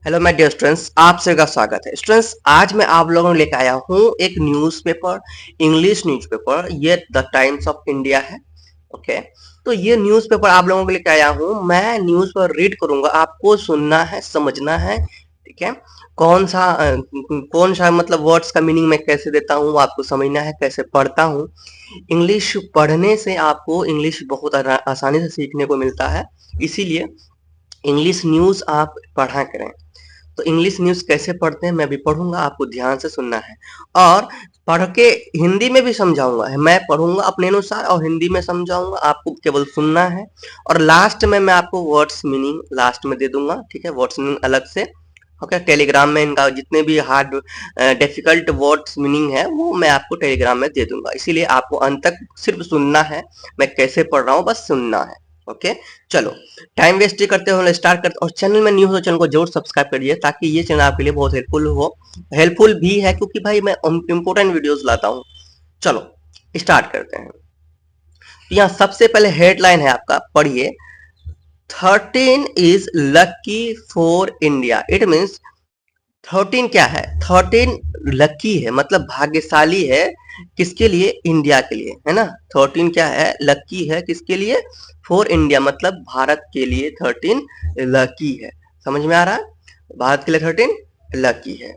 Hello my dear students, आप सभी का स्वागत है। स्टूडेंट्स, आज मैं आप लोगों को लेकर आया हूँ एक न्यूज़पेपर, इंग्लिश न्यूज़पेपर। ये द टाइम्स ऑफ इंडिया है। ओके, तो ये न्यूज़पेपर आप लोगों के लिए आया हूँ। मैं न्यूज़ पर रीड करूंगा, आपको सुनना है, समझना है। ठीक है, कौन सा मतलब वर्ड्स का मीनिंग मैं कैसे देता हूँ, आपको समझना है, कैसे पढ़ता हूँ। इंग्लिश पढ़ने से आपको इंग्लिश बहुत आसानी से सीखने को मिलता है, इसीलिए इंग्लिश न्यूज़ आप पढ़ा करें। तो इंग्लिश न्यूज़ कैसे पढ़ते हैं मैं भी पढ़ूंगा, आपको ध्यान से सुनना है। और पढ़ के हिंदी में भी समझाऊंगा, मैं पढ़ूंगा अपने अनुसार और हिंदी में समझाऊंगा, आपको केवल सुनना है। और लास्ट में मैं आपको वर्ड्स मीनिंग लास्ट में दे दूंगा। ठीक है, वर्ड्स मीनिंग अलग से। ओके, टेलीग्राम में इनका जितने भी हार्ड डिफिकल्ट वर्ड्स मीनिंग है वो मैं आपको टेलीग्राम में दे दूंगा, इसीलिए आपको अंत तक सिर्फ सुनना है। मैं कैसे पढ़ रहा हूँ बस सुनना है। ओके, चलो टाइम वेस्ट करते हुए स्टार्ट करते। और चैनल में न्यू हो तो चैनल को जरूर सब्सक्राइब करिए, ताकि ये चैनल आपके लिए बहुत हेल्पफुल हो। हेल्पफुल भी है क्योंकि भाई मैं इंपोर्टेंट वीडियोस लाता हूँ। चलो स्टार्ट करते हैं। यहाँ सबसे पहले हेडलाइन है आपका, पढ़िए। 13 is lucky for India. It means 13 क्या है? 13 लकी है, मतलब भाग्यशाली है। किसके लिए? इंडिया के लिए, है ना। 13 क्या है? लकी है। किसके लिए? फॉर इंडिया, मतलब भारत के लिए 13 लकी है। समझ में आ रहा है? भारत के लिए 13 लकी है।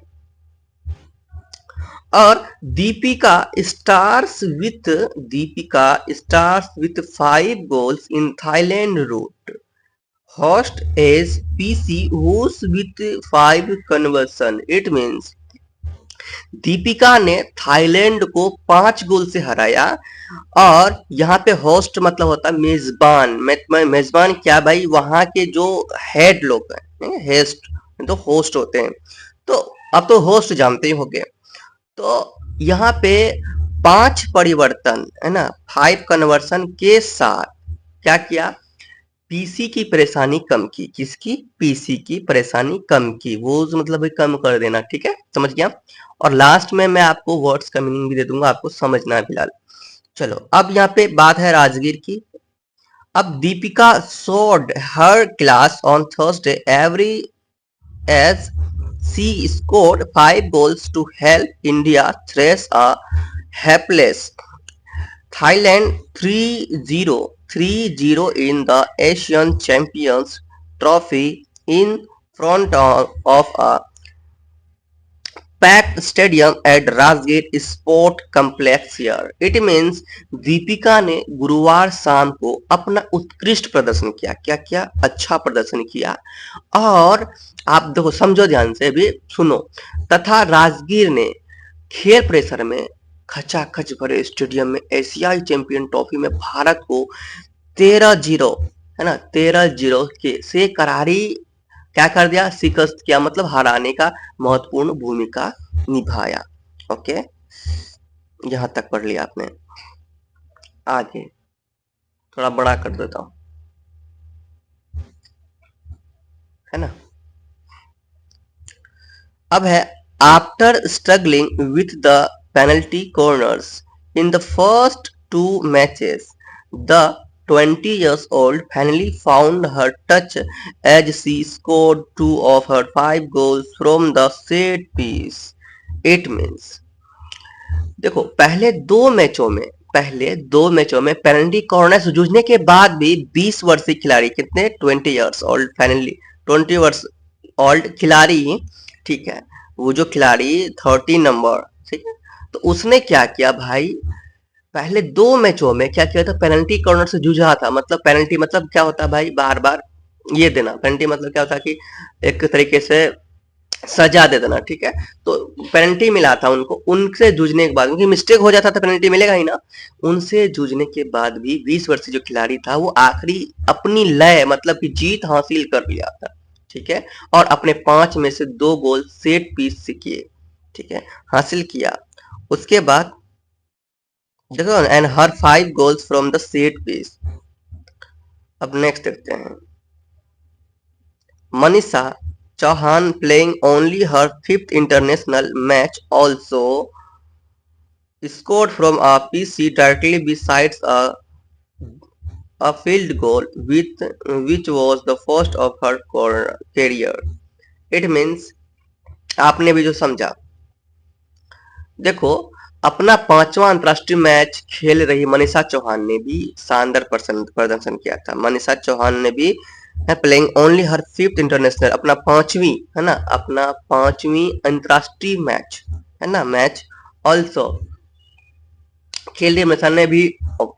और Deepika stars with 5 goals in Thailand route host as PC who's with 5 conversion. It means Deepika ने थाईलैंड को 5 गोल से हराया। और यहाँ पे होस्ट मतलब होता है मेजबान। मेजबान क्या भाई? वहां के जो हेड लोग हैं, हेस्ट तो होस्ट होते हैं। तो अब तो होस्ट जानते ही होंगे। तो यहाँ पे 5 परिवर्तन, है ना, 5 कन्वर्सन के साथ क्या किया? पीसी की परेशानी कम की। किसकी? पीसी की परेशानी कम की। वो मतलब कम कर देना। ठीक है, समझ गया। और लास्ट में मैं आपको वर्ड्स का मीनिंग भी दे दूंगा, आपको समझना है फिलहाल। चलो अब यहाँ पे बात है राजगीर की। अब Deepika showed her class on Thursday every as she scored 5 goals to help India thrash a helpless Thailand 3-0 in the Asian Champions Trophy in front of a packed stadium at Rajgir Sport Complex here. It means Deepika ने गुरुवार शाम को अपना उत्कृष्ट प्रदर्शन किया। क्या किया? अच्छा प्रदर्शन किया। और आप देखो, समझो ध्यान से, भी सुनो। तथा राजगीर ने खेल परिसर में खचाखच भरे स्टेडियम में एशियाई चैंपियन ट्रॉफी में भारत को 13-0, है ना, 13-0 के से करारी क्या कर दिया? शिकस्त किया, मतलब हराने का महत्वपूर्ण भूमिका निभाया। ओके, यहां तक पढ़ लिया आपने। आगे थोड़ा बड़ा कर देता हूं, है ना। अब है, after struggling with the penalty corners in the first 2 matches, the 20 years old finally found her touch as she scored 2 of her 5 goals from the set piece. It means देखो, पहले दो मैचों में पेनल्टी कॉर्नर से जूझने के बाद भी 20 वर्षीय खिलाड़ी, कितने? 20 years old, फाइनली 20 वर्ष ओल्ड खिलाड़ी, ठीक है, वो जो खिलाड़ी 30 नंबर, ठीक है, तो उसने क्या किया भाई? पहले 2 मैचों में क्या किया था? पेनल्टी कॉर्नर से जूझा था। मतलब पेनल्टी मतलब क्या होता है भाई? बार बार ये देना। पेनल्टी मतलब क्या होता है कि एक तरीके से सजा दे देना। ठीक है, तो पेनल्टी मिला था उनको। उनसे जूझने के बाद, उनकी मिस्टेक हो जाता था, पेनल्टी मिलेगा ही ना। उनसे जूझने के बाद भी 20 वर्षीय जो खिलाड़ी था वो आखिरी अपनी लय मतलब कि जीत हासिल कर लिया था। ठीक है, और अपने 5 में से 2 गोल सेट पीस से किए। ठीक है, हासिल किया। उसके बाद देखो, and her 5 goals from the set piece. अब नेक्स्ट देखते हैं। Manisha Chauhan, playing only her 5th international match, also scored from a PC directly beside a field goal, which was the first of her career. It means आपने भी जो समझा। देखो, अपना 5वां अंतर्राष्ट्रीय मैच खेल रही मनीषा चौहान ने भी शानदार प्रदर्शन किया था। मनीषा चौहान ने भी playing only her 5th international, अपना 5वीं, है ना, अपना 5वीं अंतर्राष्ट्रीय मैच, है ना, मैच ऑल्सो खेल रही मनीषा ने भी,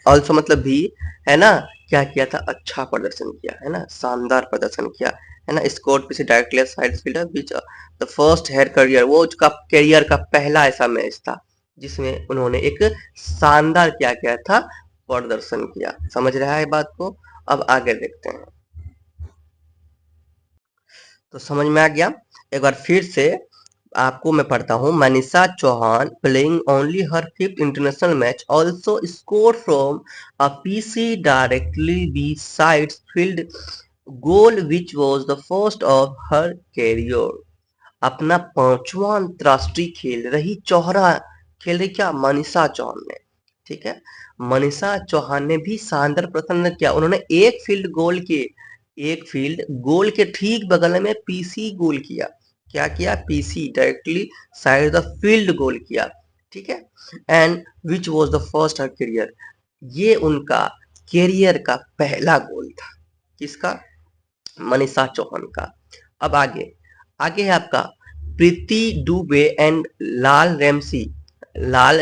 ऑल्सो मतलब भी, है ना, क्या किया था, अच्छा प्रदर्शन किया, है ना, शानदार प्रदर्शन किया, है ना। स्कोर पीछे directly side fielder which the first her career, वो उसका करियर का पहला ऐसा मैच था जिसमें उन्होंने एक शानदार क्या किया था, प्रदर्शन किया। समझ रहा है बात को? अब आगे देखते हैं। तो समझ में आ गया? एक बार फिर से आपको मैं पढ़ता हूँ। Manisha Chauhan playing only her 5th international match also score from a PC directly by side field goal which was the first of her career. अपना 5वां अंतरराष्ट्रीय खेल रही क्या, मनीषा चौहान ने, ठीक है। मनीषा चौहान ने भी शानदार प्रदर्शन किया। उन्होंने एक फील्ड गोल के ठीक बगल में पीसी गोल किया। क्या किया? PC directly side the field goal किया, ठीक है। And which was the first her career, ये उनका कैरियर का पहला गोल था। किसका? मनीषा चौहान का। अब आगे आगे है आपका Preeti Dubey and Lal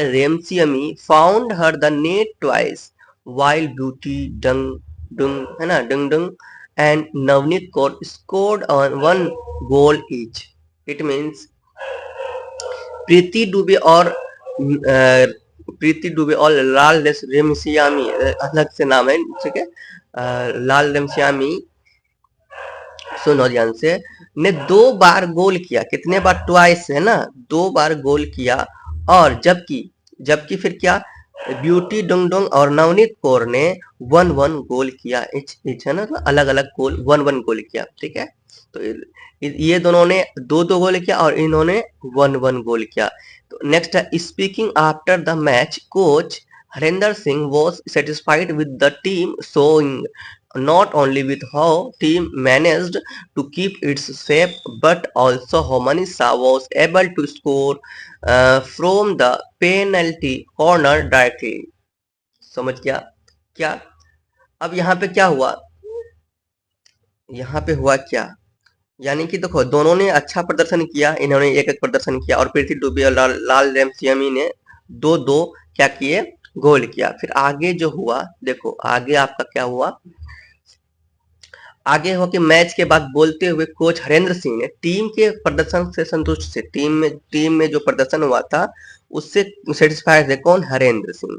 रेमसियमी found her the net twice while Beauty Dungdung, है ना, Dungdung and Navneet Kaur scored on 1 goal each. It means Preeti Dubey और प्रीति डुबे और लाल रेमसियामी, अलग से नाम है, ठीक है। लाल रेमसियामी, सुनो ध्यान से, ने 2 बार गोल किया। कितने बार? ट्वाइस, है ना, 2 बार गोल किया। और जबकि जबकि फिर क्या, ब्यूटी डुंगडुंग और नवनीत कौर ने 1-1 गोल किया। इच है ना, तो अलग अलग गोल 1-1 गोल किया, ठीक है। तो ये दोनों ने 2-2 गोल किया और इन्होंने 1-1 गोल किया। तो नेक्स्ट है speaking after the match coach Harendra Singh was satisfied with the team, showing not only with how team managed to keep its shape but also how Manisha was able to score from the penalty corner directly। समझ गया क्या? अब यहाँ पे क्या हुआ, यहाँ पे हुआ क्या, यानी कि देखो दोनों ने अच्छा प्रदर्शन किया, इन्होंने एक एक प्रदर्शन किया और प्रीति डुबे और लाल रेमसियमी ने 2-2 क्या किए, गोल किया। फिर आगे जो हुआ, देखो आगे आपका क्या हुआ, आगे हो कि मैच के बाद बोलते हुए कोच हरेंद्र सिंह ने टीम के प्रदर्शन से संतुष्ट थे। टीम में जो प्रदर्शन हुआ था उससे सेटिस्फाइड थे। कौन? हरेंद्र सिंह,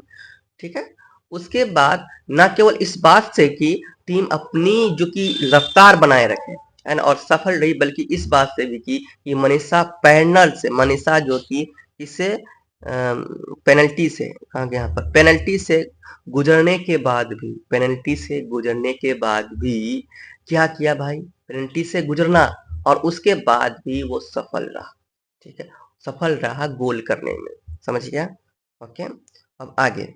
ठीक है। उसके बाद न केवल इस बात से कि टीम अपनी जो कि रफ्तार बनाए रखे है ना और सफल रही, बल्कि इस बात से भी कि मनीषा जो थी इसे पेनल्टी से, कहाँ गया, यहाँ पर पेनल्टी से गुजरने के बाद भी क्या किया भाई, पेनल्टी से गुजरना और उसके बाद भी वो सफल रहा, ठीक है, सफल रहा गोल करने में। समझ गया? ओके। अब आगे,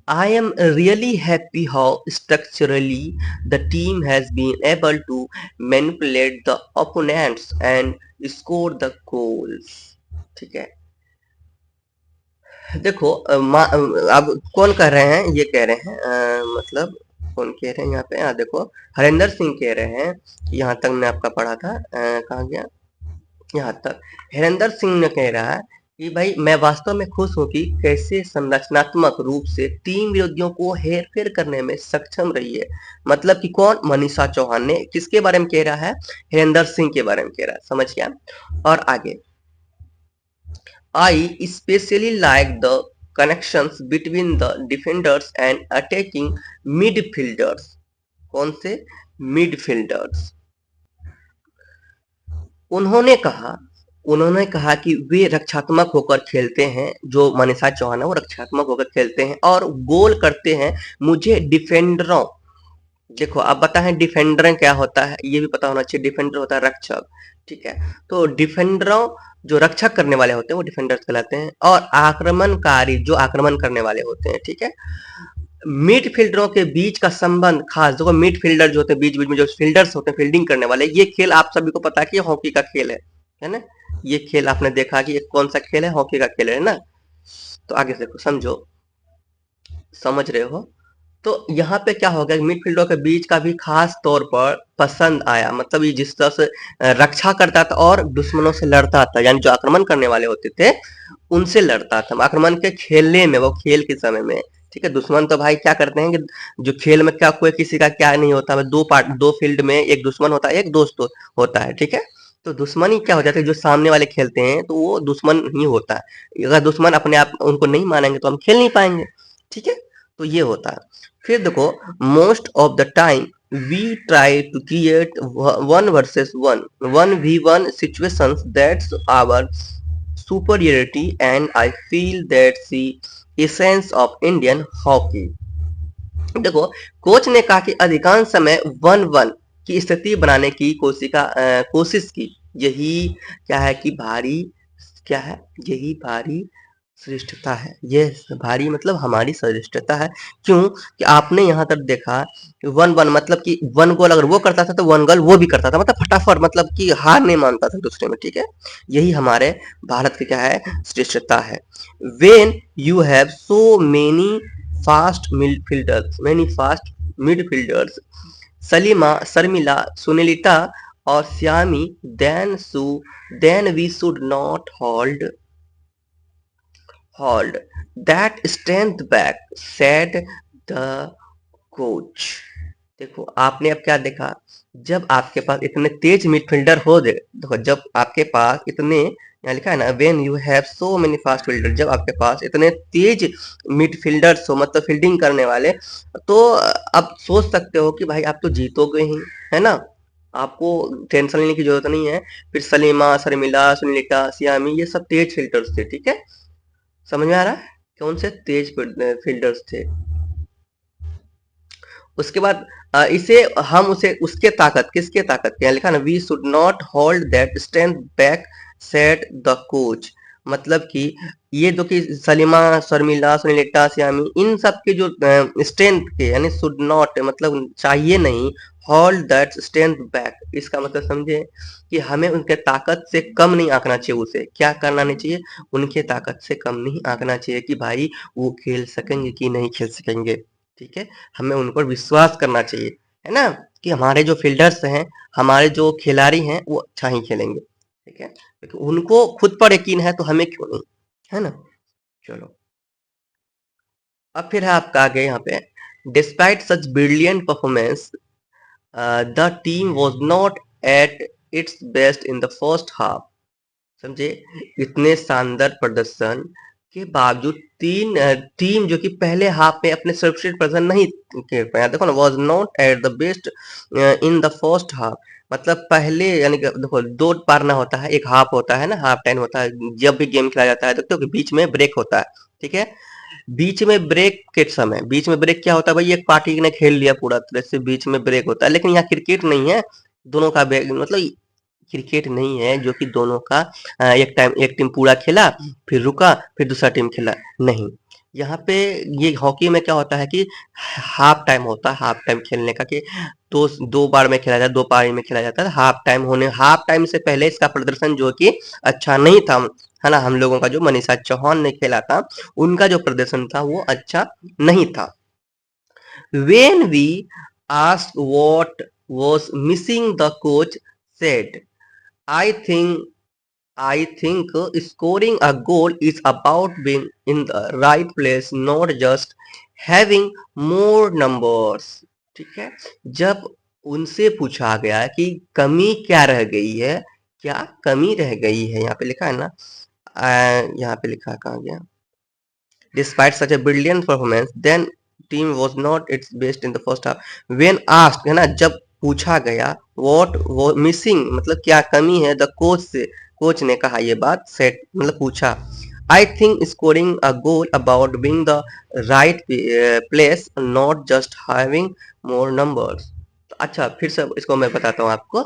I am really happy how structurally the team has been able to manipulate the opponents and score the goals। ठीक है, देखो अब कौन कह रहे हैं, ये कह रहे हैं मतलब कौन कह रहे हैं यहाँ पे, देखो हरेंद्र सिंह कह रहे हैं, यहाँ तक मैं आपका पढ़ा था, कहाँ गया, यहाँ तक हरेंद्र सिंह ने कह रहा है कि भाई मैं वास्तव में खुश हूँ कि कैसे संरचनात्मक रूप से टीम विरोधियों को हेरफेर करने में सक्षम रही है। मतलब कि कौन? मनीषा चौहान ने किसके बारे में कह रहा है? हरेंद्र सिंह के बारे में कह रहा है। समझ गया? और आगे, I especially like the connections between the defenders and attacking midfielders। कौन से? मिडफील्डर्स। उन्होंने कहा कि वे रक्षात्मक होकर खेलते हैं, जो मनीषा चौहान है वो रक्षात्मक होकर खेलते हैं और गोल करते हैं। मुझे डिफेंडरों, देखो आप बताएं डिफेंडर क्या होता है, ये भी पता होना चाहिए। डिफेंडर होता है रक्षक, ठीक है। तो डिफेंडरों, जो रक्षक करने वाले होते हैं वो डिफेंडर्स कहलाते हैं, और आक्रमणकारी जो आक्रमण करने वाले होते हैं, ठीक है। मिडफील्डरों के बीच का संबंध खास, देखो मिडफील्डर जो होते हैं, बीच बीच में जो फील्डर्स होते हैं फील्डिंग करने वाले, ये खेल आप सभी को पता है कि हॉकी का खेल है ना। ये खेल आपने देखा कि ये कौन सा खेल है, हॉकी का खेल है ना। तो आगे देखो, समझो, समझ रहे हो। तो यहाँ पे क्या हो गया, मिडफील्डर के बीच का भी खास तौर पर पसंद आया, मतलब ये जिस तरह से रक्षा करता था और दुश्मनों से लड़ता था, यानी जो आक्रमण करने वाले होते थे उनसे लड़ता था, आक्रमण के खेलने में, वो खेल के समय में। ठीक है, दुश्मन तो भाई क्या करते हैं कि जो खेल में क्या कोई किसी का क्या नहीं होता, दो फील्ड में एक दुश्मन होता है एक दोस्त होता है। ठीक है, तो दुश्मन ही क्या हो जाता है, जो सामने वाले खेलते हैं तो वो दुश्मन ही होता है, अगर दुश्मन अपने आप उनको नहीं मानेंगे तो हम खेल नहीं पाएंगे। ठीक है, तो ये होता है। फिर देखो, most of the time we try to create one versus one, 1v1 situations, that's our superiority and I feel that's the essence of Indian hockey। देखो, कोच ने कहा कि अधिकांश समय 1-1 की स्थिति बनाने की कोशिश की, यही क्या है कि भारी, क्या है, यही भारी श्रेष्ठता है। ये भारी मतलब हमारी श्रेष्ठता है। क्यों कि आपने यहाँ तक देखा 1-1 मतलब कि 1 गोल अगर वो करता था तो 1 गोल वो भी करता था, मतलब फटाफट, मतलब कि हार नहीं मानता था दूसरे में। ठीक है, यही हमारे भारत की क्या है, श्रेष्ठता है। When you have so many fast midfielders, Salima, Sharmila, Sunelita और Shyami, then we should not hold that strength back, said the coach। देखो, आपने अब क्या देखा, जब आपके पास इतने तेज मिडफील्डर हो दे, देखो जब आपके पास इतने, यहाँ लिखा है ना, when you have so many fast fielder, जब आपके पास इतने तेज मिडफील्डर्स हो, मतलब फील्डिंग करने वाले, तो अब सोच सकते हो कि भाई आप तो जीतोगे ही, है ना, आपको टेंशन लेने की जरूरत नहीं है। फिर सलीमा, शर्मिला, सुनीलिका, सियामी, ये सब तेज फील्डर्स थे। ठीक है, समझ में आ रहा है, कौन से तेज फील्डर्स थे। उसके बाद इसे हम उसे उसके ताकत, किसके ताकत के, लिखा ना, we should not hold that strength back, said the coach. मतलब कि ये जो कि सलीमा, शर्मिला, सुनीलिता, श्यामी, इन सब के जो स्ट्रेंथ के, यानी शुड नॉट मतलब चाहिए नहीं, होल्ड दैट स्ट्रेंथ बैक, इसका मतलब समझे कि हमें उनके ताकत से कम नहीं आंकना चाहिए, उसे क्या करना नहीं चाहिए, उनके ताकत से कम नहीं आंकना चाहिए कि भाई वो खेल सकेंगे कि नहीं खेल सकेंगे। ठीक है, हमें उन पर विश्वास करना चाहिए, है ना, कि हमारे जो फील्डर्स हैं, हमारे जो खिलाड़ी हैं वो अच्छा ही खेलेंगे। ठीक है, क्योंकि उनको खुद पर यकीन है तो हमें क्यों नहीं, है ना। चलो, अब फिर है आपका आगे यहाँ पे, despite such brilliant performance the team was not at its best in the first half. समझे, इतने शानदार प्रदर्शन के बावजूद टीम जो कि पहले हाफ में अपने सर्वश्रेष्ठ प्रदर्शन नहीं कर पाया, देखो ना, was not at the best in the first half, मतलब पहले, यानी कि देखो दो पारना होता है, एक हाफ होता है ना, हाफ टाइम होता है जब भी गेम खेला जाता है, तो क्योंकि बीच में ब्रेक होता है। ठीक है, बीच में ब्रेक के समय, बीच में ब्रेक क्या होता है भाई, एक पार्टी ने खेल लिया पूरा तरह से, बीच में ब्रेक होता है, लेकिन यहाँ क्रिकेट नहीं है, दोनों का मतलब क्रिकेट नहीं है जो कि दोनों का एक टीम पूरा खेला फिर रुका फिर दूसरा टीम खेला, नहीं। यहाँ पे ये हॉकी में क्या होता है कि हाफ टाइम होता है, हाफ टाइम खेलने का, कि दो बार में खेला जाता है, दो पारी में खेला जाता है। हाफ टाइम से पहले इसका प्रदर्शन जो कि अच्छा नहीं था, है ना, हम लोगों का जो मनीषा चौहान ने खेला था, उनका जो प्रदर्शन था वो अच्छा नहीं था। When we asked what was missing, the coach said, I think scoring a goal is about being in the right place, not just having more numbers। ठीक है, जब उनसे पूछा गया कि कमी क्या रह गई है, क्या कमी रह गई है, यहाँ पे लिखा है ना, यहाँ पे लिखा कहाँ गया, Despite such a brilliant performance, then team was not its best in the first half। When asked, है ना, जब पूछा गया what was missing मतलब क्या कमी है, the coach से, कोच ने कहा ये बात, सेट मतलब पूछा, I think scoring a goal about being the right place, not just having more numbers। अच्छा, फिर से इसको मैं बताता हूँ आपको।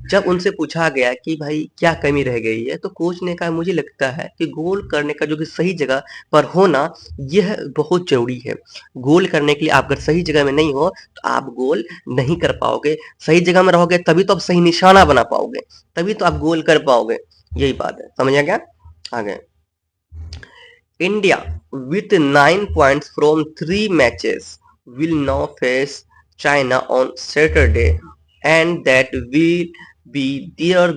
जब उनसे पूछा गया कि भाई क्या कमी रह गई है, तो कोच ने कहा मुझे लगता है कि गोल करने का जो कि सही जगह पर होना यह बहुत ज़रूरी है। गोल करने के लिए आप अगर सही जगह में नहीं हो तो आप गोल नहीं कर पाओगे। सही जगह में रहोगे तभी तो आप सही निशाना बना पाओगे, तभी तो आप गोल कर पाओगे। यही बात है, समझ आ गया? आगे India with 9 points from 3 matches will now face China on Saturday, and that will be their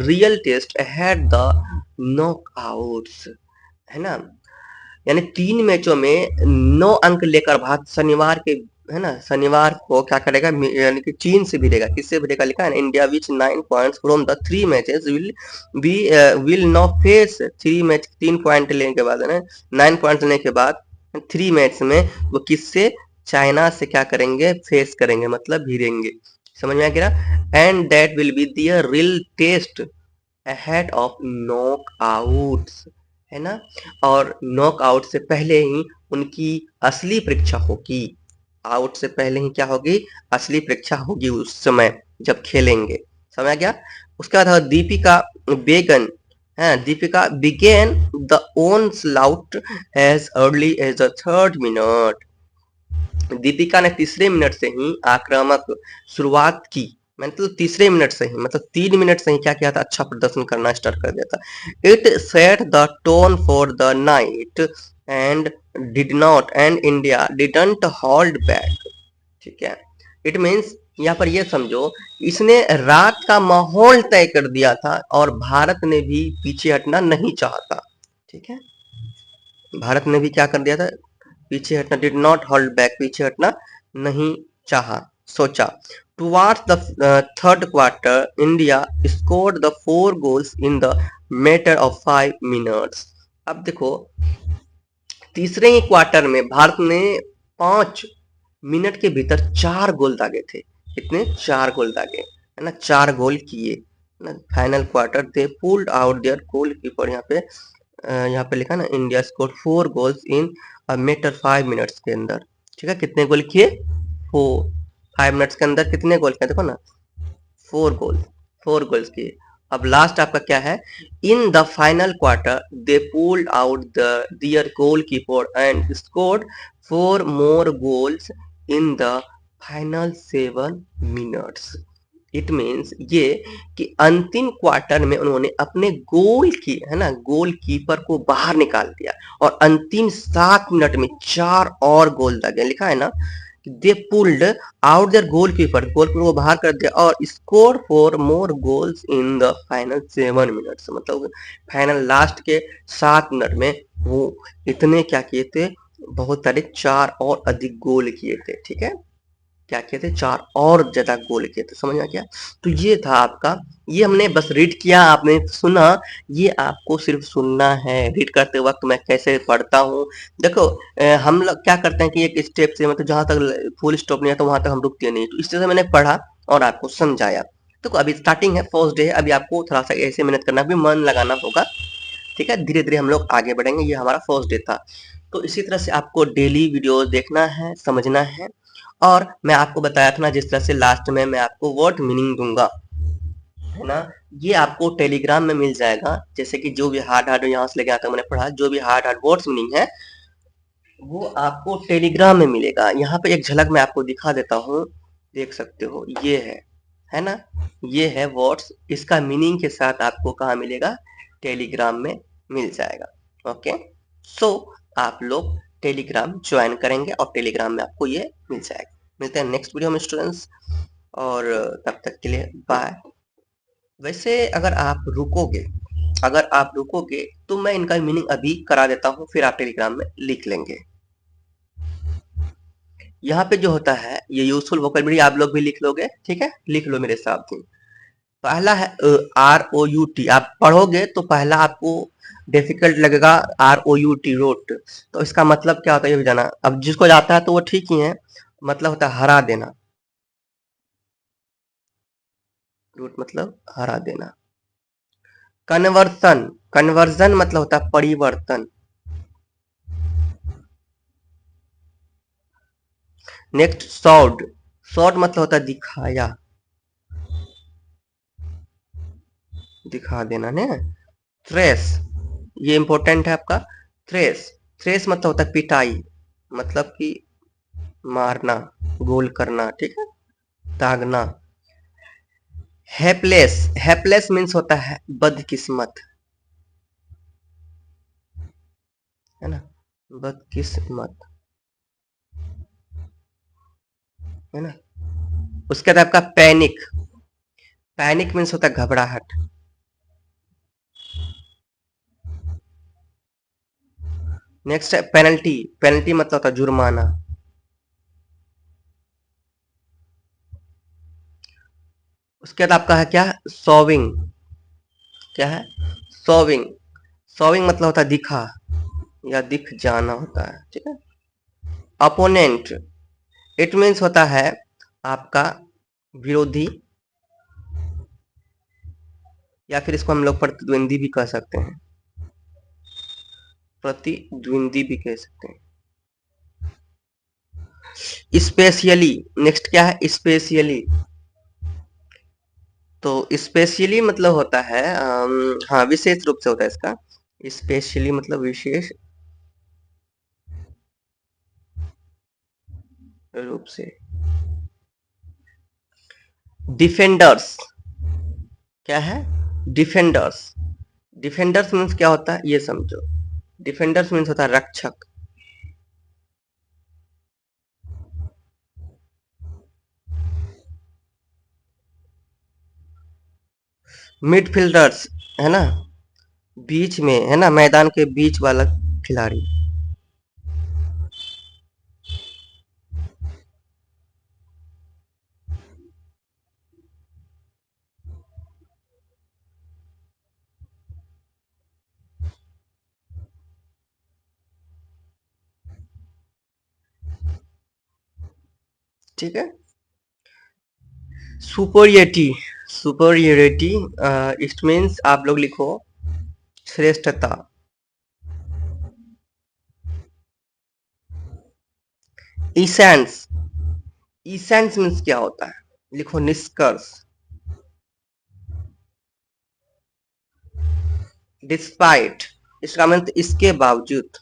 real test ahead the knockouts, है ना? यानी 3 मैचों में 9 अंक लेकर भारत शनिवार के, है ना, शनिवार को क्या करेगा, यानी कि चीन से भिड़ेगा। किससे भिड़ेगा लिखा है ना, India which 9 points from the 3 matches will now face 3 match, 3 point लेने के बाद, है ना, 9 पॉइंट लेने के बाद 3 मैच में वो किससे, चाइना से क्या करेंगे, फेस करेंगे, मतलब भिड़ेंगे। समझ में आ गया? And that will be their real test ahead of knockouts, है ना? और नॉक आउट से पहले ही उनकी असली परीक्षा होगी। आउट से पहले ही क्या होगी, असली परीक्षा होगी उस समय जब खेलेंगे। समझ गया? उसके बाद दीपिका बेगन, है, Deepika began the onslaught as early as the 3rd minute. Deepika ने तीसरे मिनट से ही आक्रामक शुरुआत की, मतलब तीसरे मिनट से ही, मतलब 3 मिनट से ही क्या किया था, अच्छा प्रदर्शन करना स्टार्ट कर दिया था। It set the tone for the night and India didn't hold back. ठीक है, इट मीन्स यहाँ पर ये समझो, इसने रात का माहौल तय कर दिया था और भारत ने भी पीछे हटना नहीं चाहा था। ठीक है, भारत ने भी क्या कर दिया था, पीछे हटना, डिड नॉट होल्ड बैक, पीछे हटना नहीं चाहा, सोचा। Towards the 3rd quarter India scored the 4 goals in the matter of 5 minutes. अब देखो, तीसरे ही क्वार्टर में भारत ने 5 मिनट के भीतर 4 गोल दागे थे। कितने? 4 गोल दागे, है ना, 4 गोल किए ना। Final quarter they pulled out there goal keeper, यहाँ पे लिखा ना, India score 4 goals in matter 5 minutes के अंदर। ठीक है, कितने गोल किए? 4। 5 मिनट्स के अंदर कितने गोल किए, देखो ना, 4 गोल, 4 गोल्स किए। अब लास्ट आपका क्या है, in the final quarter they pulled out their goalkeeper and scored 4 more goals in the final 7 minutes. It means ये कि अंतिम क्वार्टर में उन्होंने अपने गोल की, है ना, गोल कीपर को बाहर निकाल दिया और अंतिम 7 मिनट में 4 और गोल दागे। लिखा है ना, दे pulled out there goal keeper को बाहर कर दिया और score 4 more goals in the final 7 minutes, मतलब फाइनल लास्ट के 7 मिनट में वो इतने क्या किए थे, बहुत सारे 4 और अधिक गोल किए थे। ठीक है, क्या किए थे, 4 और ज्यादा गोल किए थे। समझ में आ गया? तो ये था आपका, ये हमने बस रीड किया, आपने सुना, ये आपको सिर्फ सुनना है। रीड करते वक्त मैं कैसे पढ़ता हूँ, देखो, हम लोग क्या करते हैं कि एक स्टेप से, मतलब जहां तक फुल स्टॉप नहीं है तो वहां तक हम रुकते नहीं। तो इस तरह से मैंने पढ़ा और आपको समझाया। देखो, अभी स्टार्टिंग है, फर्स्ट डे है, अभी आपको थोड़ा सा ऐसे मेहनत करना, भी मन लगाना होगा। ठीक है, धीरे धीरे हम लोग आगे बढ़ेंगे। ये हमारा फर्स्ट डे था। तो इसी तरह से आपको डेली वीडियो देखना है, समझना है। और मैं आपको बताया था ना, जिस तरह से लास्ट में मैं आपको वर्ड मीनिंग दूंगा, है ना, ये आपको टेलीग्राम में मिल जाएगा। जैसे कि जो भी हार्ड हार्ड यहाँ से लेके आता मैंने पढ़ा, जो भी हार्ड हार्ड वर्ड्स मीनिंग है वो आपको टेलीग्राम में मिलेगा। यहाँ पे एक झलक मैं आपको दिखा देता हूँ, देख सकते हो, ये है ना, ये है वर्ड्स, इसका मीनिंग के साथ आपको कहाँ मिलेगा, टेलीग्राम में मिल जाएगा। ओके, सो आप लोग टेलीग्राम ज्वाइन करेंगे और टेलीग्राम में आपको ये मिल जाएगा। मिलते हैं नेक्स्ट वीडियो में स्टूडेंट्स, और तब तक के लिए बाय। वैसे अगर आप रुकोगे तो मैं इनका मीनिंग अभी करा देता हूँ, फिर आप टेलीग्राम में लिख लेंगे। यहाँ पे जो होता है, ये यूजफुल वोकैबुलरी आप लोग भी लिख लोगे। ठीक है, लिख लो मेरे साथ ही। पहला है ROUT। आप पढ़ोगे तो पहला आपको डिफिकल्ट लगेगा, ROUT, रोट। तो इसका मतलब क्या होता है ये भी जाना। अब जिसको जाता है तो वो ठीक ही है, मतलब होता है हरा देना। रूट मतलब हरा देना। कन्वर्सन, कन्वर्जन मतलब होता है परिवर्तन। नेक्स्ट शॉर्ट, शॉर्ट मतलब होता है दिखाया। दिखा देना ने। थ्रेस, ये इंपॉर्टेंट है आपका। थ्रेस, थ्रेस मतलब होता है पिटाई, मतलब कि मारना, गोल करना, ठीक है, दागना। हेपलेस, हेपलेस मीन्स होता है बदकिस्मत, है ना, बदकिस्मत, है ना। उसके बाद आपका पैनिक, पैनिक मीन्स होता है घबराहट। नेक्स्ट है पेनल्टी, पेनल्टी मतलब होता है जुर्माना। उसके बाद आपका है क्या, सॉविंग, क्या है, सॉविंग, सॉविंग मतलब होता है दिखा या दिख जाना होता है, ठीक है। अपोनेंट, इट मीन्स होता है आपका विरोधी, या फिर इसको हम लोग प्रतिद्वंदी भी कह सकते हैं, प्रतिद्वंदी भी कह सकते हैं। स्पेशली, नेक्स्ट क्या है, स्पेशली, तो स्पेशली मतलब होता है हाँ विशेष रूप से होता है इसका, स्पेशली मतलब विशेष रूप से। डिफेंडर्स, क्या है, डिफेंडर्स, डिफेंडर्स मीन्स क्या होता है ये समझो, डिफेंडर्स मीन्स होता है रक्षक। मिडफील्डर्स, है ना, बीच में, है ना, मैदान के बीच वाला खिलाड़ी। ठीक है। सुपरियरिटी, सुपरियरिटी, इट मीन्स आप लोग लिखो श्रेष्ठता। ईसेंस, ईसेंस मीन्स क्या होता है, लिखो निष्कर्ष। डिस्पाइट, इसका मतलब इसके बावजूद।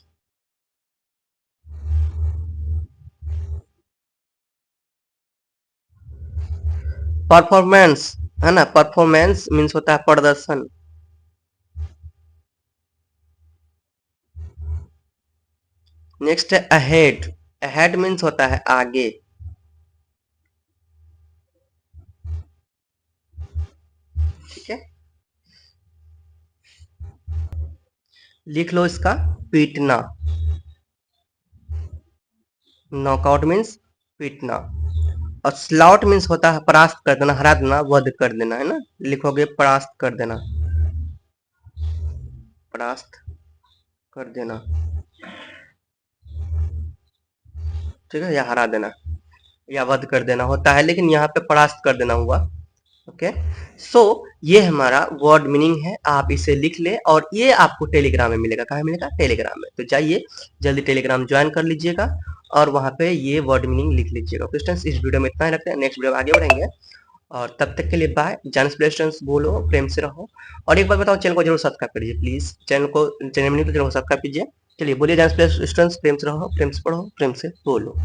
परफॉर्मेंस, है ना, परफॉर्मेंस मीन्स होता है प्रदर्शन। नेक्स्ट है अहेड, अहेड मीन्स होता है आगे, ठीक है। लिख लो इसका, पीटना, नॉकआउट मीन्स पीटना। और स्लॉट मीन्स होता है परास्त कर देना, हरा देना, वध कर देना, है ना, लिखोगे परास्त कर देना, परास्त कर देना, ठीक है, या हरा देना या वध कर देना होता है, लेकिन यहाँ पे परास्त कर देना हुआ। ओके, सो ये हमारा वर्ड मीनिंग है, आप इसे लिख ले और ये आपको टेलीग्राम में मिलेगा, कहाँ मिलेगा, टेलीग्राम में। तो जाइए जल्दी टेलीग्राम ज्वाइन कर लीजिएगा और वहां पे ये वर्ड मीनिंग लिख लीजिएगा। क्वेश्चंस इस वीडियो में इतना ही रखते हैं, नेक्स्ट वीडियो में आगे बढ़ेंगे, और तब तक के लिए बाय। जानस प्लेस्टेंस बोलो, प्रेम से रहो। और एक बार बताओ, चैनल को जरूर सब्सक्राइब करिए प्लीज, चैनल में नहीं तो जरूर सब्सक्राइब कीजिए। चलिए बोलिए, जानस प्लेस्टेंस, प्रेम से रहो, प्रेम से पढ़ो, प्रेम से बोलो।